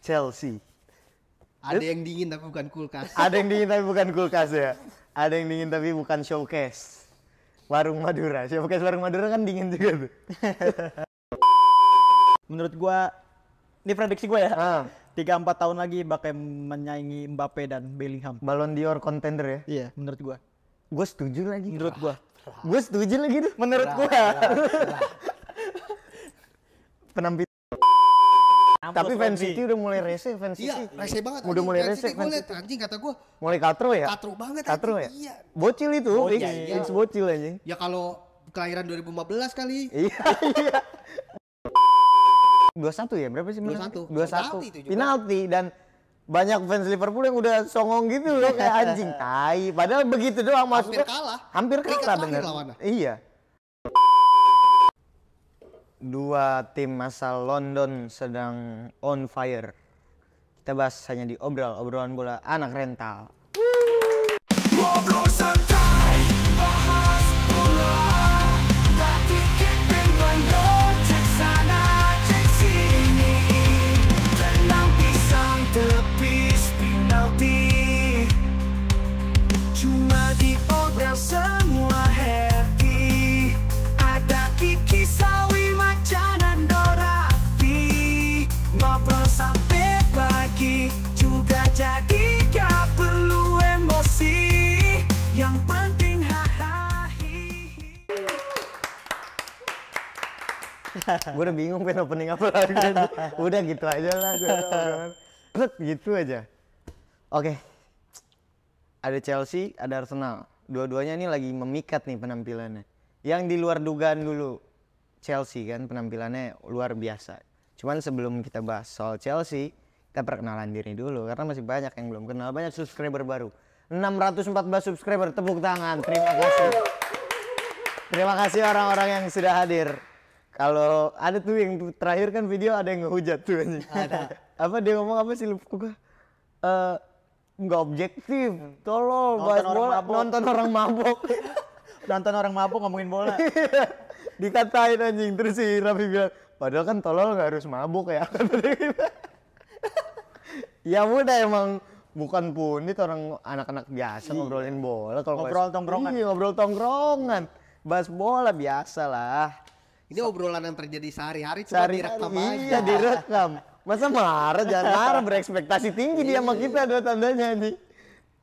Chelsea. Ada yang dingin tapi bukan kulkas. Ada yang dingin tapi bukan kulkas ya. Ada yang dingin tapi bukan showcase. Warung Madura. Showcase Warung Madura kan dingin juga tuh. Menurut gua, ini prediksi gua ya. 3-4 tahun lagi bakal menyaingi Mbappe dan Bellingham. Ballon d'Or contender ya. Iya, menurut gua. Gue setuju lagi. Menurut gua. Gue setuju lagi tuh. Menurut gua. Penampilan. Tapi Fan City udah mulai rese, Fan City. Iya, rese banget. Udah mulai rese, Gue liat anjing kata gue. Mulai katro ya? Katro banget. Katro ya? Iya. Bocil itu, Bocil. bocil anjing. Ya kalau kelahiran 2015 kali. Iya, iya. 21 ya? Berapa sih? 21. 21. Penalti dan banyak fans Liverpool yang udah songong gitu loh kayak anjing tai. Padahal begitu doang maksudnya. Hampir kalah bener. Iya. Dua tim asal London sedang on fire. Kita bahas hanya di obrolan bola anak rental. Ngobrol santai, bahas bola. Tak dikipin bandot, cek sana, cek sini. Tendang pisang, tepis, penalti. Cuma di obrol semua happy. Ada Kiki Sawi, Macan dan Dorafi. Ngobrol sampai pagi, juga jadi gak perlu emosi. Yang penting hahaha. Gue udah bingung pengen opening apa lagi. Udah gitu aja lah. Gitu aja. Oke. Ada Chelsea, ada Arsenal. Dua-duanya ini lagi memikat nih penampilannya. Yang di luar dugaan dulu Chelsea kan penampilannya luar biasa. Cuman sebelum kita bahas soal Chelsea, kita perkenalan diri dulu karena masih banyak yang belum kenal. Banyak subscriber baru. 614 subscriber, tepuk tangan. Terima kasih. Terima kasih orang-orang yang sudah hadir. Kalau ada tuh yang terakhir kan video ada yang ngehujat tuh anjing. Ada. Apa dia ngomong apa sih lupa gua? Nggak objektif. Tolong bahas bola, nonton orang mabok. Nonton orang mabuk ngomongin bola. Dikatain anjing. Terus si Raffi bilang, padahal kan tolol nggak harus mabuk ya. Ya udah emang bukan punit, orang anak-anak biasa ngobrolin bola. Ngobrol tongkrongan. Iya, ngobrol tongkrongan. Bahas bola biasa lah. Ini obrolan yang terjadi sehari-hari cuma direkam aja. Iya, direkam. Masa marah? Jangan marah, berekspektasi tinggi dia sama kita, ada tandanya nih.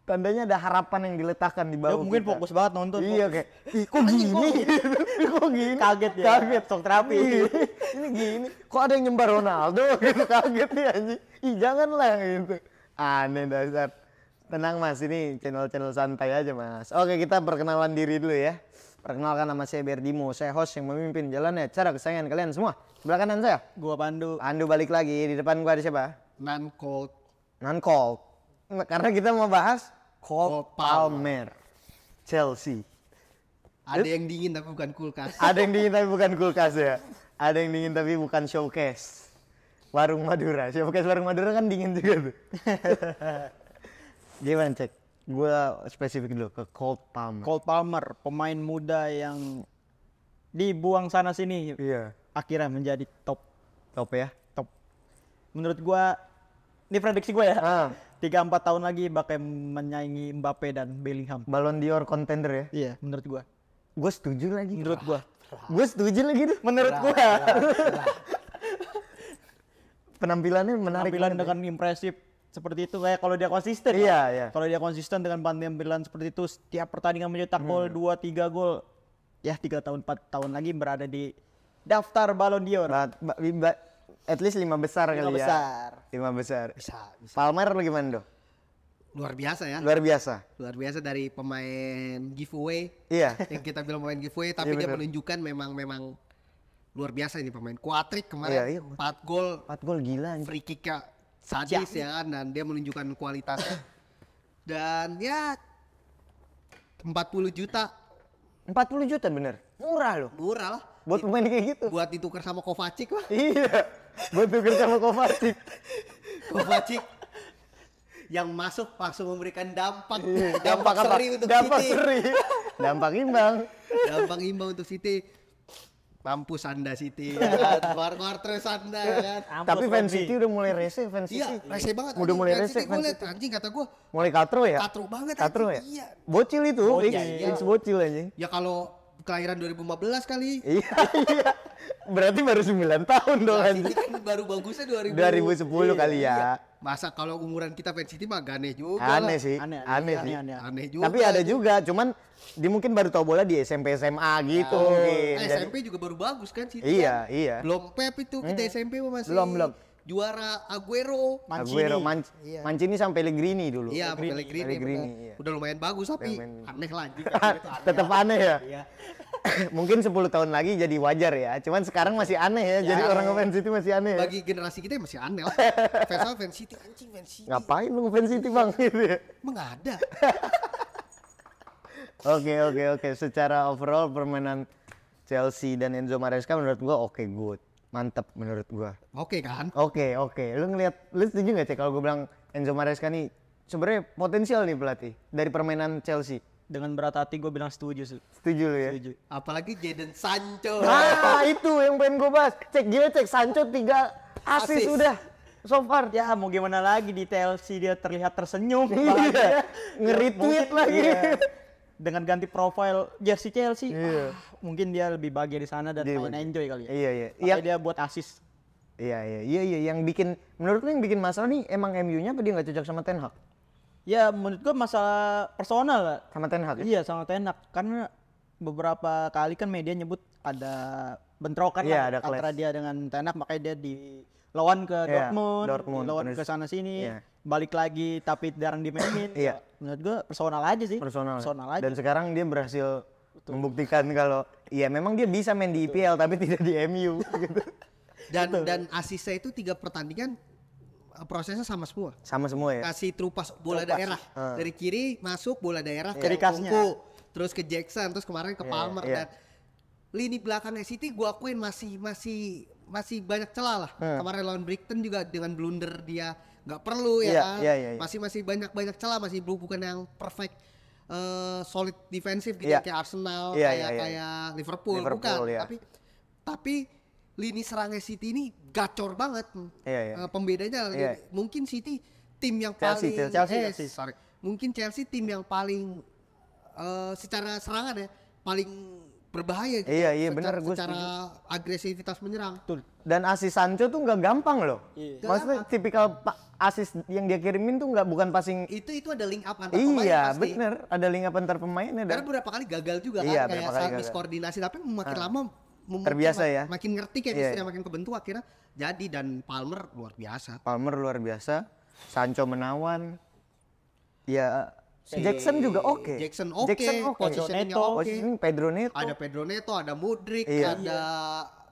Tandanya ada harapan yang diletakkan di bawah. Mungkin fokus banget nonton. Iya kayak, ih kok gini? Kok gini? Kaget ya. Kaget, sok terapi. Ini gini. Kok ada yang nyembar Ronaldo gitu, kaget nih anjing. Ih janganlah gitu. Aneh dasar. Tenang Mas, ini channel-channel santai aja Mas. Oke, kita perkenalan diri dulu ya. Perkenalkan nama saya Berdimo, saya host yang memimpin jalannya cara kesayangan kalian semua. Sebelah kanan saya, Gua Pandu. Pandu balik lagi. Di depan gua ada siapa? Non-cold. Non-cold. Karena kita mau bahas Cole Palmer, Chelsea. Ada yang dingin tapi bukan kulkas. Ada yang dingin tapi bukan kulkas ya. Ada yang dingin tapi bukan showcase. Warung Madura. Showcase Warung Madura kan dingin juga tuh. Gimana cek? Gua spesifik dulu ke Cole Palmer. Cole Palmer, pemain muda yang dibuang sana sini. Iya. Akhirnya menjadi top ya. top. Menurut gua, ini prediksi gua ya. 3-4 tahun lagi bakal menyaingi Mbappe dan Bellingham. Ballon d'Or contender ya. Iya, menurut gua. Gue setuju lagi. Menurut gua. Gue setuju lagi tuh. Menurut gua. Penampilannya menarik. Penampilan dengan impresif seperti itu, kayak kalau dia konsisten. Iya, iya. Kalau dia konsisten dengan penampilan seperti itu, setiap pertandingan mencetak gol 2-3 gol. Ya 3 tahun 4 tahun lagi berada di daftar Ballon d'Or. At least 5 besar kali ya. 5 besar. Bisa. Palmer lu gimana dong? Luar biasa ya. Luar biasa. Luar biasa dari pemain giveaway. Iya. Yang kita bilang pemain giveaway, tapi dia menunjukkan memang luar biasa ini pemain. Quadrick kemarin, 4 gol. 4 gol gila. Free kick-nya sadis ya kan, dan dia menunjukkan kualitasnya. Dan ya 40 juta. 40 juta bener? Murah loh. Murah lah. Buat pemain kayak gitu. Buat ditukar sama Kovacic lah. Iya. Buat tukar sama Kovacic. Kovacic yang masuk langsung memberikan dampak. Iya. Dampak seri untuk dampak City. Seri. Dampak imbang. Dampak imbang untuk City. Mampus Anda City ya kan. Keluar terus Anda ya kan. Tapi fans City udah mulai rese, fans Iya, City. rese banget. Udah mulai Fans rese, City gue fans liat anjing kata gue. Mulai katro ya? Katro banget Katro ya? anjing. Iya. Bocil itu, Bocil, fix bocil anjing. Ya kalau kelahiran 2015 kali. Iya, iya. Berarti baru 9 tahun dong Nah, anjing. City kan baru bagusnya 2010 kali ya. Masa kalau umuran kita fans City mah aneh juga Aneh lah. sih, aneh sih. Aneh juga. Tapi ada juga, cuman dia mungkin baru tahu bola di SMP SMA gitu mungkin. Jadi- SMP juga baru bagus kan City Iya, kan. iya. Belum Pep itu kita SMP mah masih Belum. juara Aguero. Aguero, Iya. Mancini sampai Pellegrini dulu. Iya, Pellegrini. Pellegrini, benar. iya. Udah lumayan bagus tapi Lumayan. aneh lah anjing. Tetap aneh ya. Iya. Mungkin 10 tahun lagi jadi wajar ya. Cuman sekarang masih aneh ya. Jadi orang ngefans City masih aneh ya. Bagi generasi kita masih aneh lah. Fans City anjing fans City. Ngapain lu ngefans City bang? Gitu ya. Emang ada. Oke. Secara overall permainan Chelsea dan Enzo Maresca menurut gua oke, good. Mantap menurut gua. Oke kan? Oke. Lu setuju nggak cek kalau gua bilang Enzo Maresca nih sebenarnya potensial nih pelatih dari permainan Chelsea? Dengan berat hati gue bilang setuju sih. Setuju lu ya? Setuju. Apalagi Jadon Sancho. Ah, itu yang pengen gua bahas. Cek gila cek Sancho 3 Assist. assist udah so far. Ya mau gimana lagi di Chelsea dia terlihat tersenyum. Iya. bahagia. Nge-retweet Mungkin, lagi. iya. Dengan ganti profile jersey Chelsea, Iya. mungkin dia lebih bahagia di sana dan Dia main enjoy kali ya. Iya. Makanya dia buat assist. Iya. Yang bikin menurut lu yang bikin masalah nih emang MU-nya apa dia nggak cocok sama Ten Hag? Ya menurut gua masalah personal lah. Sama Ten Hag ya? Iya sama Ten Hag karena beberapa kali kan media nyebut ada bentrokan Iya, ada lah antara clash. dia dengan Ten Hag, makanya dia dilawan ke Iya, Dortmund, dilawan terus- ke sana sini, iya. balik lagi tapi jarang dimainin. Iya. Menurut gua personal aja sih. Personal. aja. Dan sekarang dia berhasil membuktikan kalau iya memang dia bisa main di IPL tapi tidak di MU gitu. Dan asisnya itu 3 pertandingan prosesnya sama semua. Sama semua ya. Kasih terupas bola daerah. Dari kiri masuk bola daerah ke Ciri khasnya. Nkunku, terus ke Jackson, terus kemarin ke Palmer iya. dan lini belakangnya City gua akuin masih banyak celah lah. Kemarin lawan Brighton juga dengan blunder dia nggak perlu ya Iya, kan. iya. Masih banyak celah, masih bukan yang perfect solid defensif gitu Iya. kayak Arsenal, Iya, kayak Liverpool, Liverpool, bukan. iya. Tapi lini serangnya City ini gacor banget. Iya. Pembedanya Iya. mungkin City tim yang Chelsea, paling Chelsea. sorry. Mungkin Chelsea tim yang paling secara serangan ya paling berbahaya gitu. Iya, benar, gua secara agresivitas menyerang. Dan asis Sancho tuh nggak gampang loh. Iya. Maksudnya tipikal asis yang dia kirimin tuh nggak bukan passing. Itu ada link up antar pemain Iya, pasti. bener. Ada link up antar pemainnya. Karena beberapa kali gagal juga Iya, kan beberapa kayak kali saat gagal. miskoordinasi tapi makin lama Terbiasa ya. makin ngerti kayak Iya. istrinya makin kebentuk akhirnya jadi dan Palmer luar biasa. Palmer luar biasa. Sancho menawan. Ya, Jackson juga oke. Jackson oke, positioningnya Neto. oke. Positioning Pedro Neto. Ada Pedro Neto, ada Modric, Iya. ada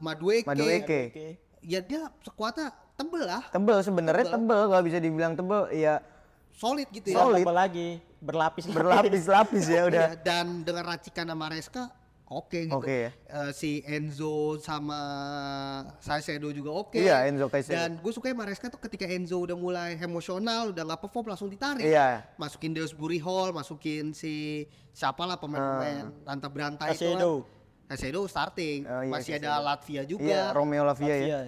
Madueke. Madueke. Ya dia sekuatnya tebel lah, Tebel sebenarnya tebel, kalau bisa dibilang tebel. Ya solid gitu ya. Solid. Apa lagi berlapis berlapis-lapis ya udah. Iya, dan dengan racikan sama Maresca oke gitu. Oke ya. Si Enzo sama Caicedo juga oke. Iya, Enzo Caicedo. Dan gue suka Maresca tuh ketika Enzo udah mulai emosional, udah nggak perform langsung ditarik. Iya. Masukin Dewsbury Hall, masukin si siapa lah pemain-pemain ranta berantai itu Caicedo. lah. Caicedo starting. Oh, iya, Masih ada Caicedo. Latvia juga. Iya, Romeo Lavia ya. Iya.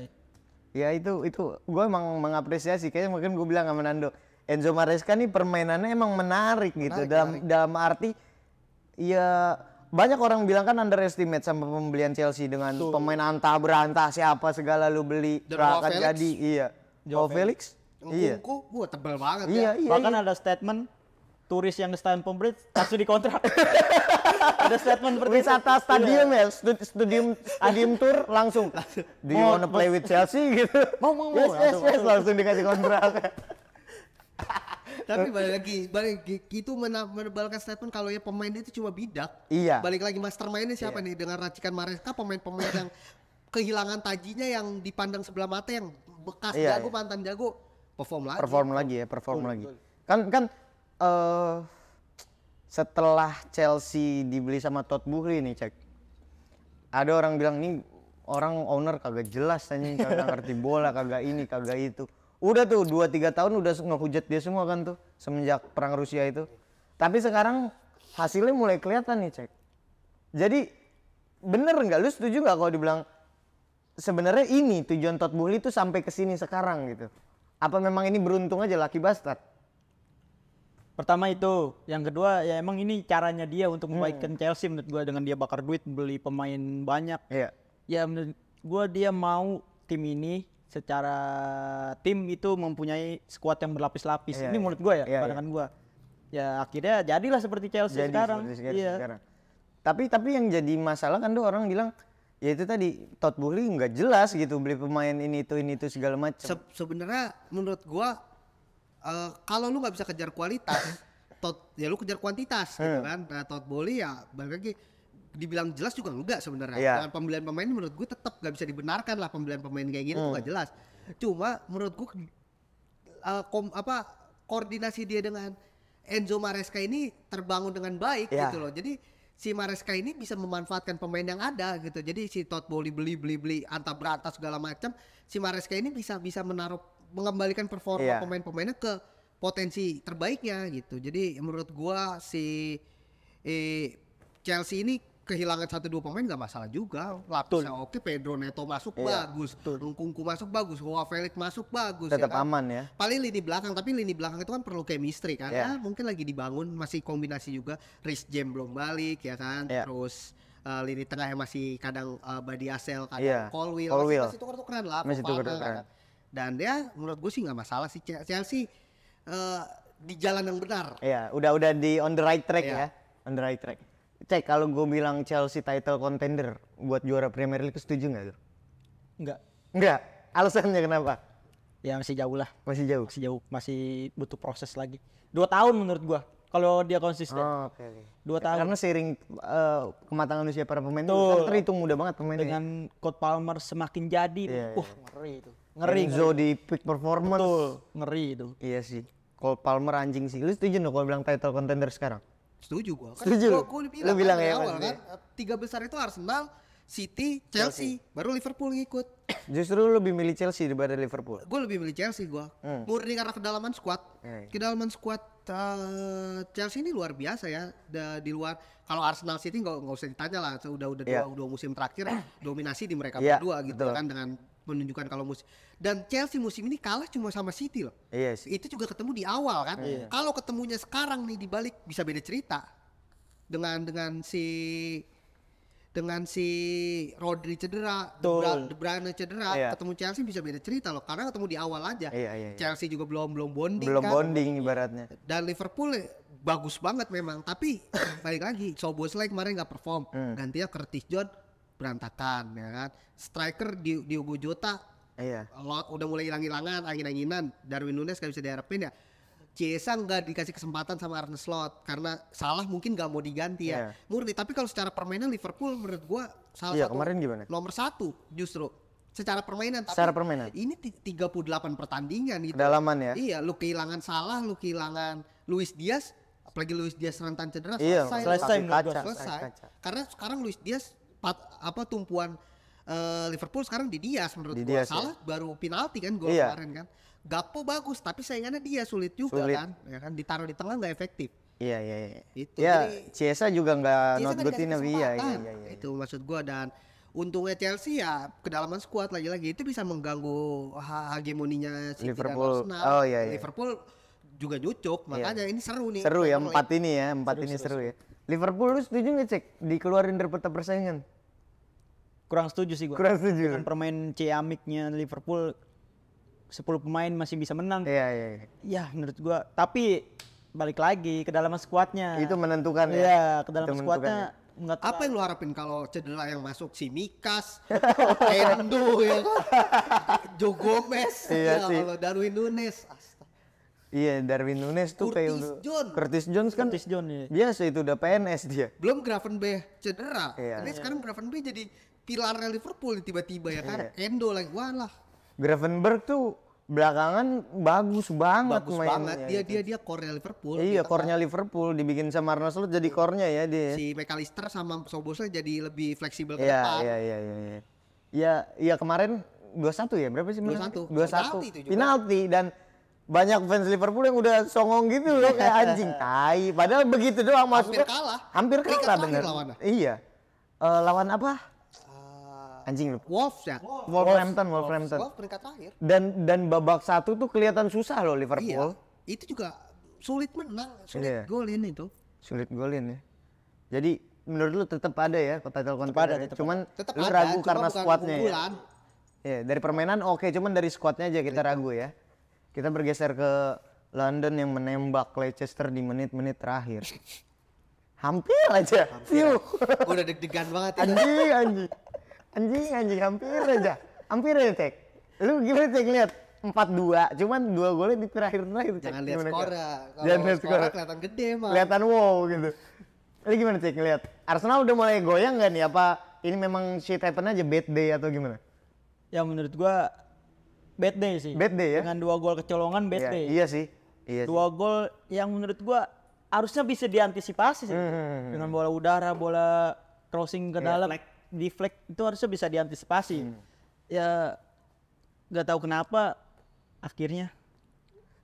Ya itu gue emang mengapresiasi. Kayaknya mungkin gue bilang sama Nando, Enzo Maresca nih permainannya emang menarik gitu. Dalam arti ya banyak orang bilang kan underestimate sama pembelian Chelsea dengan pemain anta berantah siapa segala lu beli Dan nggak Joao akan Felix. jadi. Iya. Joao Felix. Iya. Nkunku, wah tebal banget Iya, ya. iya. Bahkan ada statement turis yang ke Stamford Bridge langsung dikontrak. Ada statement seperti itu. Wisata stadium ya, stadium tour langsung. Do you wanna play with Chelsea gitu? Mau. Yes, langsung dikasih kontrak. Tapi balik lagi itu menebalkan statement kalau ya pemain itu cuma bidak. Iya. Balik lagi mastermind-nya siapa nih dengan racikan Maresca, pemain-pemain yang kehilangan tajinya yang dipandang sebelah mata yang bekas Iya, jago, mantan jago perform lagi. Perform lagi. Kan setelah Chelsea dibeli sama Todd Boehly nih cek. Ada orang bilang nih orang owner kagak jelas anjing, kagak ngerti bola, kagak ini, kagak itu. Udah tuh 2-3 tahun udah ngehujat dia semua kan tuh semenjak perang Rusia itu. Tapi sekarang hasilnya mulai kelihatan nih cek. Jadi bener nggak? Lu setuju nggak kalau dibilang sebenarnya ini tujuan Todd Boehly itu sampai ke sini sekarang gitu? Apa memang ini beruntung aja laki bastard? Pertama itu, yang kedua ya emang ini caranya dia untuk membaikkan Chelsea menurut gua dengan dia bakar duit beli pemain banyak. Iya. Ya menurut gua dia mau tim ini secara tim itu mempunyai skuad yang berlapis-lapis. Iya, Ini menurut gua ya, iya, pandangan gua. Ya akhirnya jadilah seperti Chelsea Jadi sekarang. seperti sekarang. Iya. sekarang. Tapi yang jadi masalah kan tuh orang bilang ya itu tadi Todd Boehly nggak jelas gitu beli pemain ini itu segala macam. Sebenarnya menurut gua kalau lu nggak bisa kejar kualitas, ya lu kejar kuantitas gitu kan. Nah, Todd Boehly ya balik lagi dibilang jelas juga enggak sebenarnya. Iya. Dengan pembelian pemain ini menurut gua tetap nggak bisa dibenarkan lah pembelian pemain kayak gini tuh nggak jelas. Cuma menurut gua koordinasi dia dengan Enzo Maresca ini terbangun dengan baik Iya. gitu loh. Jadi si Maresca ini bisa memanfaatkan pemain yang ada gitu. Jadi si Todd Boehly beli antah berantah segala macam, si Maresca ini bisa mengembalikan performa Iya. pemain-pemainnya ke potensi terbaiknya gitu. Jadi menurut gua si Chelsea ini kehilangan 1-2 pemain gak masalah juga. Lapisnya oke, Pedro Neto masuk bagus, Nkunku masuk bagus, Joao Felix masuk bagus. Tetap ya kan? aman ya. Paling lini belakang, tapi lini belakang itu kan perlu chemistry kan. Yeah. Mungkin lagi dibangun, masih kombinasi juga. Rhys James belum balik ya kan. Yeah. Terus lini tengah yang masih kadang Badi Asel, kadang Yeah. Colwill. Colwill. Masih tuker-tukeran lah. Masih Fofana, tuker-tukeran. kan. Dan dia menurut gue sih nggak masalah sih Chelsea di jalan yang benar. Iya, udah di on the right track Iya. ya. On the right track. Cek kalau gue bilang Chelsea title contender buat juara Premier League setuju nggak tuh? Enggak. Enggak. Alasannya kenapa? Ya masih jauh lah. Masih jauh. Masih jauh, masih butuh proses lagi. 2 tahun menurut gua kalau dia konsisten. Oh, oke. 2 tahun. Karena seiring kematangan usia para pemain itu Betul. kan terhitung muda banget pemainnya. Dengan Cole Palmer semakin jadi, Iya, ngeri itu. Ngeri. Enzo di peak performance. Betul, ngeri itu. Iya sih. Cole Palmer anjing sih. Lu setuju nggak kalau bilang title contender sekarang? Setuju gua. Setuju. Gua Lu bilang dari ya, awal pasti. kan. 3 besar itu Arsenal, City, Chelsea, baru Liverpool ngikut. Justru lu lebih milih Chelsea daripada Liverpool. Gue lebih milih Chelsea gue. Murni karena kedalaman squad. Kedalaman squad Chelsea ini luar biasa ya. Di luar kalau Arsenal City nggak usah ditanya lah. Udah Iya. dua musim terakhir dominasi di mereka Iya, berdua gitu betul. kan dengan menunjukkan kalau musim dan Chelsea musim ini kalah cuma sama City loh. Iya sih. Itu juga ketemu di awal kan. Kalau ketemunya sekarang nih di balik bisa beda cerita. Dengan si Rodri cedera, De Bruyne cedera, Iya. ketemu Chelsea bisa beda cerita loh karena ketemu di awal aja. Iya. Chelsea juga belum bonding Belum kan. bonding ibaratnya. Dan Liverpool bagus banget memang, tapi balik lagi Szoboszlai kemarin nggak perform. Gantinya Curtis Jones berantakan ya kan. Striker Diogo Jota Iya. udah mulai hilang-hilangan, angin-anginan. Darwin Nunes gak bisa diharapin ya. Chiesa nggak dikasih kesempatan sama Arne Slot karena salah mungkin nggak mau diganti ya. Murni, tapi kalau secara permainan Liverpool menurut gua salah Iya, satu kemarin gimana? nomor 1 justru secara permainan. Tapi Secara permainan? ini 38 pertandingan gitu. Kedalaman ya. Iya, lu kehilangan Salah, lu kehilangan Luis Diaz, apalagi Luis Diaz rentan cedera Iya, selesai menurut gua. selesai. Kaca. Karena sekarang Luis Diaz tumpuan Liverpool sekarang di Diaz menurut Di gua. Diaz, Salah baru penalti kan gol Iya. kemarin kan. Gakpo bagus tapi saingannya dia sulit juga Sulit. kan. Ya kan ditaruh di tengah nggak efektif. Iya. Itu, Ya, jadi- Chiesa juga nggak Chiesa not kan good dikasih enough. Iya. kesempatan. Itu maksud gua. Dan untungnya Chelsea ya kedalaman skuad lagi-lagi itu bisa mengganggu hegemoninya City Liverpool. dan Arsenal. Oh, iya. Liverpool juga nyucuk, makanya ini seru nih. Seru ya, Premier 4 ini ya, 4 ini seru ya. Liverpool lu setuju nggak Cek dikeluarin dari peta persaingan? Kurang setuju sih gua. Kurang setuju. Dengan permain ciamiknya Liverpool 10 pemain masih bisa menang. Iya. Ya menurut gua, tapi balik lagi ke dalam skuadnya. Itu menentukan ya. Iya, ke dalam Itu skuadnya enggak Apa yang lu harapin kalau cedera yang masuk si Mikas, Endo ya kan, Joe Gomez, Iya ya sih. kalau Darwin Nunes, Iya, Darwin Nunes tuh kayak Curtis udah Jones. Curtis Jones kan Curtis Jones ya. biasa itu udah PNS dia. belum Gravenberch cedera, Iya. ini sekarang Gravenberch jadi pilarnya Liverpool tiba-tiba ya kan, Endo lagi wah lah, Gravenberch tuh belakangan bagus banget bagus mainnya. banget, dia core-nya Liverpool. Iya, Di tengah. core-nya Liverpool dibikin sama Arne Slot jadi core-nya ya dia. Si McAllister sama Szoboszlai jadi lebih fleksibel ke Iya, depan. iya. Iya, kemarin 2-1 ya, berapa sih menang? 2-1. 2-1. Penalti itu juga. Penalti dan banyak fans Liverpool yang udah songong gitu loh kayak anjing tai. Padahal begitu doang masuknya. kalah. Hampir Peringkat kalah terakhir bener. lawannya. Iya. lawan apa? Ah, Anjing lu. Wolves ya. Wolverhampton. Wolves peringkat terakhir. Dan babak 1 tuh kelihatan susah loh Iya. Liverpool. Itu juga sulit menang, sulit Iya. golin itu. Sulit golin ya. Jadi menurut lu tetap ada ya title contender. tetap Cuman Tetap lu ada, ragu cuma karena bukan squadnya ya. unggulan. Ya, dari permainan oke, cuman dari squadnya aja kita ragu ya. Kita bergeser ke London yang menembak Leicester di menit-menit terakhir. Hampir aja. Fiu. Gua udah deg-degan banget ya. Anjing, hampir aja. Hampir aja, Cek. Lu gimana Cek lihat? 4-2, cuman 2 golnya di terakhir-terakhir. Cek. Jangan lihat Gimana, Cek? skornya. Jangan lihat Kalau skor. skornya kelihatan gede mah. Kelihatan wow gitu. Lu gimana Cek ngeliat? Arsenal udah mulai goyang gak nih? Apa ini memang shit happen aja bad day atau gimana? Ya menurut gua bad day sih. Bad day ya? Dengan 2 gol kecolongan bad Iya, day. iya sih. Iya 2 gol yang menurut gua harusnya bisa diantisipasi sih. Dengan bola udara, bola crossing ke dalam, deflect itu harusnya bisa diantisipasi. Ya nggak tahu kenapa akhirnya.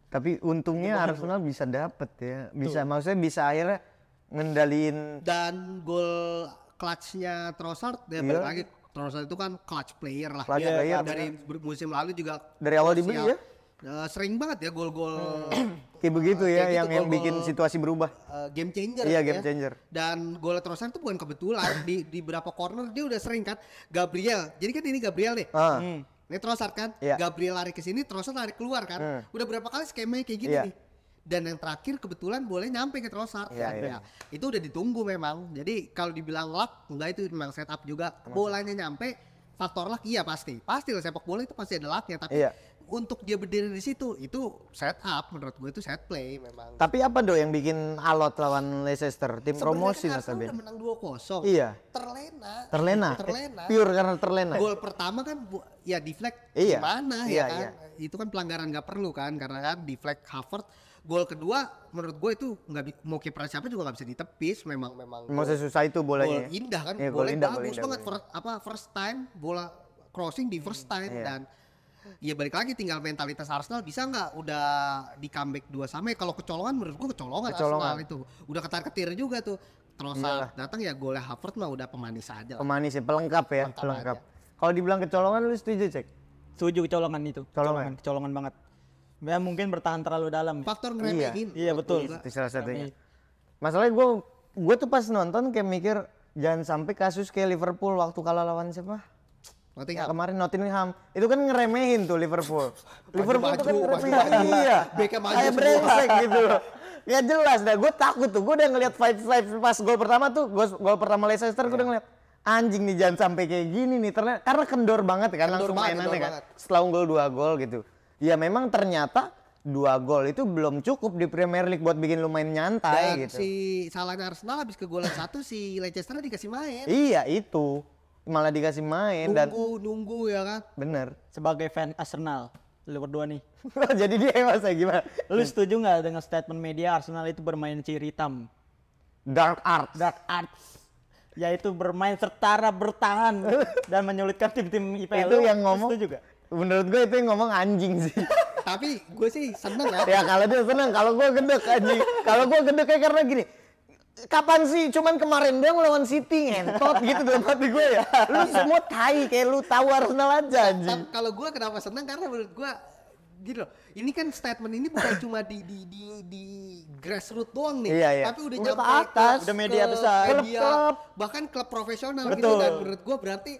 Tapi untungnya Arsenal bisa dapet ya. Bisa maksudnya bisa akhirnya ngendaliin. Dan gol clutch-nya Trossard ya balik lagi. Trossard itu kan clutch player lah. Clutch Dia player, dari musim lalu juga Dari awal dibeli ya? sering banget ya gol-gol Kayak begitu ya kayak gitu, yang gol-gol, bikin situasi berubah. game changer Iya, ya. game changer. Dan gol Trossard itu bukan kebetulan di beberapa corner dia udah sering kan Gabriel. Jadi kan ini Gabriel nih. Ah. Ini Trossard kan, Iya. Gabriel lari ke sini, Trossard lari keluar kan. Udah berapa kali skemanya kayak gini Iya. nih. Dan yang terakhir kebetulan boleh nyampe ke Trossard. Iya, kan. iya. Ya, itu udah ditunggu memang. Jadi kalau dibilang luck, enggak, itu memang setup juga. Bolanya nyampe, faktor luck iya pasti. Pasti lah sepak bola itu pasti ada lucknya. Tapi Iya. untuk dia berdiri di situ, itu setup menurut gue itu set play memang. Tapi apa Do yang bikin alot lawan Leicester? Tim promosi Sebenarnya kan Arsenal notabene. udah menang 2-0. Iya. Terlena. Pure karena terlena. Gol pertama kan ya deflect Iya. gimana Iya, ya kan? iya. Itu kan pelanggaran nggak perlu kan karena kan deflect Havertz. Gol kedua menurut gue itu nggak mau kiper siapa juga nggak bisa ditepis memang Maksudnya susah itu gol bolanya. indah kan, Iya, gol boleh indah, bagus gol banget indah. first time bola crossing di first time Iya. dan ya balik lagi tinggal mentalitas Arsenal bisa nggak udah di comeback 2-2. Kalau kecolongan menurut gue kecolongan Arsenal itu udah ketar-ketir juga tuh. Trossard datang ya golnya Havertz mah udah pemanis aja lah. Pemanis ya, pelengkap ya, Pelengkap pelengkap. Kalau dibilang kecolongan lu setuju, Cek? Setuju kecolongan itu. Colongan. Kecolongan banget. Ya mungkin bertahan terlalu dalam. Faktor ngeremehin. Iya, betul. Itu salah satunya. Masalahnya gue tuh pas nonton kayak mikir jangan sampai kasus kayak Liverpool waktu kalah lawan siapa? Nottingham. Kemarin Nottingham. Itu kan ngeremehin tuh Liverpool. Liverpool tuh kan baju ngeremehin. baju. Iya. Beckham maju Kayak semua. brengsek gitu loh. Ya jelas dah, gue takut tuh. Gue udah ngeliat vibes pas gol pertama tuh, gol pertama Leicester gue udah ngeliat anjing nih jangan sampai kayak gini nih. Karena kendor banget kan langsung banget, mainannya kendor kan. banget. Setelah unggul 2 gol gitu. Ya memang ternyata 2 gol itu belum cukup di Premier League buat bikin lu main nyantai Dan gitu. si salahnya Arsenal habis kegolan 1 si Leicester dikasih main. Iya itu. Malah dikasih main dan Nunggu ya kan. bener. Sebagai fan Arsenal, lu berdua nih. Jadi dia masa gimana? Lu setuju nggak dengan statement media Arsenal itu bermain ciri hitam? Dark art. Dark arts. Yaitu bermain setara bertahan dan menyulitkan tim-tim IPL. Itu Lu yang ngomong. setuju nggak? Menurut gue itu yang ngomong anjing sih. Tapi gue sih seneng ya. Ya kalau dia seneng, kalau gue gedek anjing. Kalau gue gedeknya karena gini. Kapan sih? Cuman kemarin doang lawan City ngentot gitu dalam hati gue ya. Lu semua tai kayak lu tahu Arsenal aja anjing. Tapi kalau gue kenapa seneng karena menurut gue gitu loh. Ini kan statement ini bukan cuma di grassroots doang nih, Iya, iya. tapi udah Udah nyampe ke atas. Udah media besar. media, Klub-klub. bahkan klub profesional gitu. Betul. Dan menurut gue berarti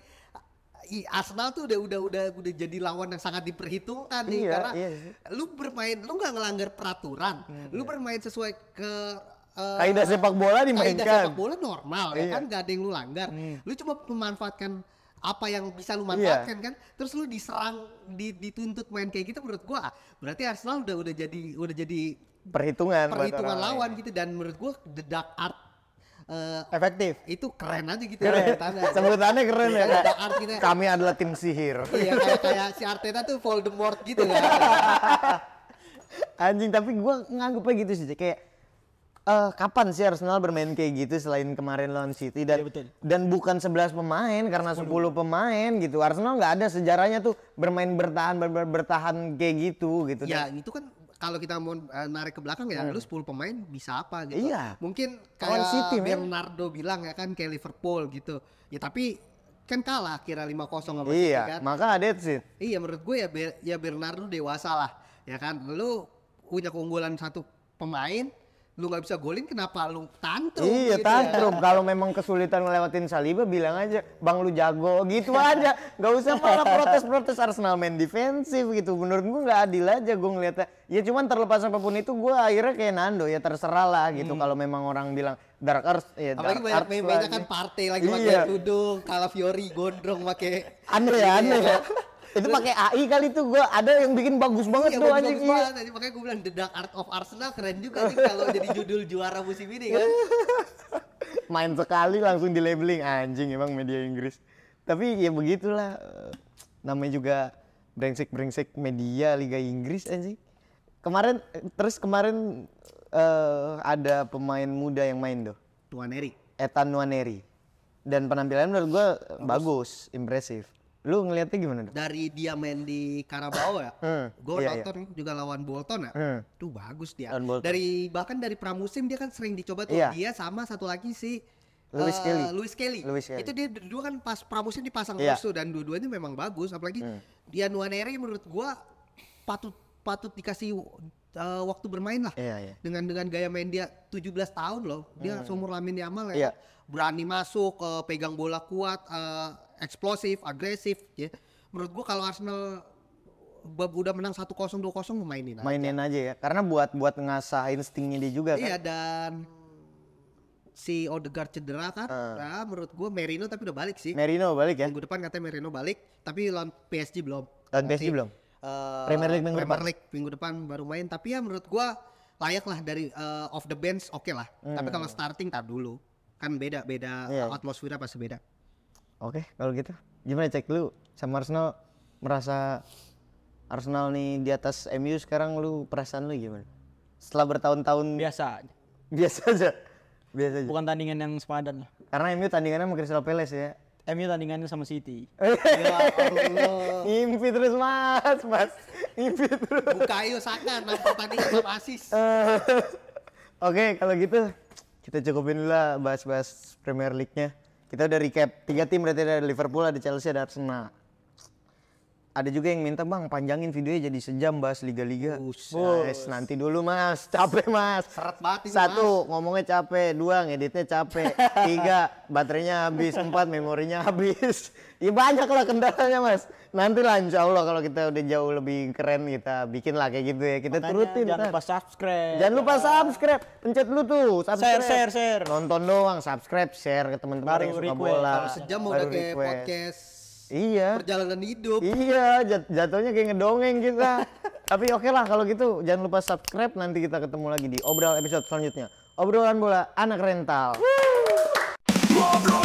Arsenal tuh udah jadi lawan yang sangat diperhitungkan nih Iya, karena iya sih. lu nggak ngelanggar peraturan, lu bermain sesuai ke Kaidah sepak bola kaidah dimainkan. sepak bola normal ya Iya. kan, gak ada yang lu langgar. Lu cuma memanfaatkan apa yang bisa lu Iya. manfaatkan kan, terus lu diserang, dituntut main kayak gitu. Menurut gua berarti Arsenal udah jadi Perhitungan. buat perhitungan orang lawan gitu. Dan menurut gua the dark art Efektif. itu keren aja gitu Keren. sebutannya. Sebutannya keren ya. Iya, Kak. dark art gitu ya. Kami adalah tim sihir. Iya, kayak si Arteta tuh Voldemort gitu kan. Anjing, tapi gue nganggepnya gitu sih, Cek. Kayak kapan sih Arsenal bermain kayak gitu selain kemarin lawan City dan Iya, betul. dan bukan 11 pemain karena 10 pemain gitu. Arsenal nggak ada sejarahnya tuh bermain bertahan kayak gitu gitu. Ya itu kan kalau kita mau narik ke belakang ya, lu 10 pemain bisa apa gitu. Iya. Mungkin Lawan kayak City, men. Bernardo bilang ya kan kayak Liverpool gitu. Ya tapi kan kalah kira 5-0 sama City Iya, kan. maka ada sih. Iya menurut gue ya Bernardo dewasa lah. Ya kan lu punya keunggulan satu pemain, lu nggak bisa golin, kenapa lu tantrum Iya, gitu ya. tantrum. Kalau memang kesulitan ngelewatin Saliba, bilang aja, Bang lu jago, gitu aja. Gak usah malah protes-protes Arsenal main defensif gitu. Menurut gua nggak adil aja gua ngeliatnya. Ya cuman terlepas apapun itu, gua akhirnya kayak Nando, ya terserah lah gitu. Kalau memang orang bilang Dark Arts, ya Apalagi Dark banyak Arts banyak lah, kan gitu. partai lagi pakai Iya. tudung, Calafiori gondrong pakai Aneh ya. Itu pakai AI kali tuh, gua ada yang bikin bagus banget Iya, tuh bagus anjing. Iya. banget. Tadi makanya gue bilang The Dark Art of Arsenal keren juga nih kalau jadi judul juara musim ini kan. Main sekali langsung di labeling, anjing emang media Inggris. Tapi ya begitulah, namanya juga brengsek media Liga Inggris anjing. Kemarin ada pemain muda yang main tuh, Tuaneri. Ethan Nwaneri, dan penampilannya menurut gua bagus, impresif. Lu ngeliatnya gimana tuh? Dari dia main di Carabao ya, gue iya, nonton juga lawan Bolton ya, tuh bagus dia. Lawan Bolton. Bahkan dari pramusim dia kan sering dicoba tuh, Iya. dia sama satu lagi si Louis Kelly. Louis Kelly. Louis Kelly. Itu dia berdua kan pas pramusim dipasang Iya. terus tuh, dan dua-duanya memang bagus. Apalagi dia Nwaneri menurut gua patut dikasih waktu bermain lah. Iya. Dengan gaya main dia 17 tahun loh, dia seumur Lamine Yamal Iya. ya. Berani masuk, pegang bola kuat, eksplosif, agresif ya. Menurut gua kalau Arsenal udah menang 1-0 2-0 mainin aja. Mainin aja ya, karena buat ngasah instingnya dia juga kan. Iya, dan si Odegaard cedera kan. Nah, menurut gua Merino tapi udah balik sih. Merino balik ya. Minggu depan katanya Merino balik, tapi lawan PSG belum. Lawan PSG belum? Premier League minggu Premier League minggu depan baru main, tapi ya menurut gua layak lah dari off the bench, oke lah. Tapi kalau starting tar dulu. Kan beda Iya. atmosfernya pasti beda. Oke, kalau gitu. Gimana cek lu sama Arsenal, merasa Arsenal nih di atas MU sekarang, lu perasaan lu gimana? Setelah bertahun-tahun Biasa. biasa aja. Biasa aja. Bukan tandingan yang sepadan lah. Karena MU tandingannya sama Crystal Palace ya. MU tandingannya sama City. Ya Allah. Ngimpi terus mas. Ngimpi terus. Bukayo Saka 6 pertandingan sama asis. Oke, kalau gitu kita cukupin dulu lah bahas-bahas Premier League-nya. Kita udah recap 3 tim, berarti ada Liverpool, ada Chelsea, ada Arsenal. Ada juga yang minta, Bang, panjangin videonya jadi sejam bahas liga-liga. Bos, nanti dulu mas, capek mas. Seret banget ini, Satu, ngomongnya capek. 2, ngeditnya capek. 3, baterainya habis. 4, memorinya habis. Ya banyak lah kendalanya mas. Nanti lah insya Allah kalau kita udah jauh lebih keren, kita bikin lah kayak gitu ya. Kita Makanya turutin. jangan ntar. lupa subscribe. Jangan lupa subscribe, pencet dulu tuh subscribe. Share. Nonton doang, subscribe, share ke teman-teman Baru yang suka request. bola. Kalau sejam Baru udah kayak request. podcast Iya. perjalanan hidup. Iya, jatuhnya kayak ngedongeng kita. Tapi oke lah kalau gitu, jangan lupa subscribe, nanti kita ketemu lagi di obrolan episode selanjutnya. Obrolan bola anak rental. Ngobrol